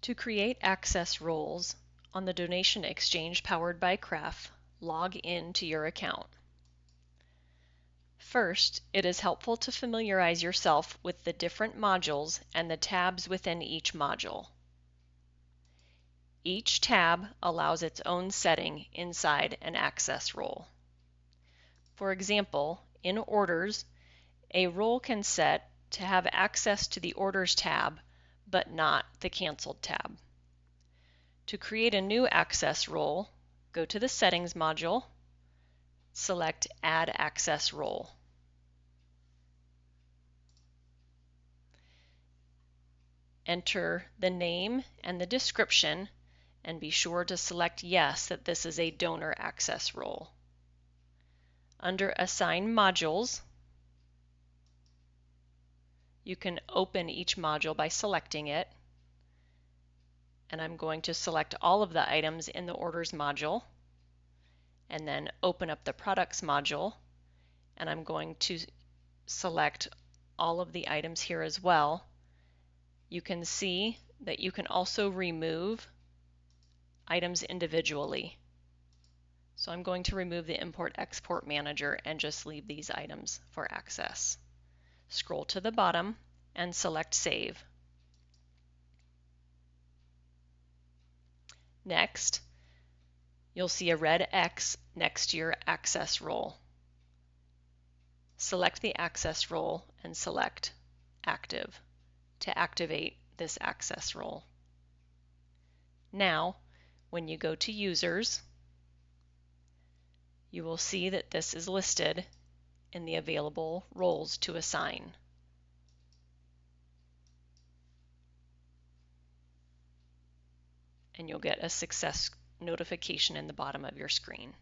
To create access roles on the Donation Exchange powered by CREF, log in to your account. First, it is helpful to familiarize yourself with the different modules and the tabs within each module. Each tab allows its own setting inside an access role. For example, in Orders, a role can set to have access to the Orders tab, but not the Canceled tab. To create a new access role, go to the Settings module, select Add Access Role. Enter the name and the description, and be sure to select Yes that this is a donor access role. Under Assign Modules, you can open each module by selecting it, and I'm going to select all of the items in the Orders module, and then open up the Products module, and I'm going to select all of the items here as well. You can see that you can also remove items individually. So I'm going to remove the Import-Export Manager and just leave these items for access. Scroll to the bottom and select Save. Next, you'll see a red X next to your access role. Select the access role and select Active to activate this access role. Now, when you go to Users, you will see that this is listed in the available roles to assign. And you'll get a success notification in the bottom of your screen.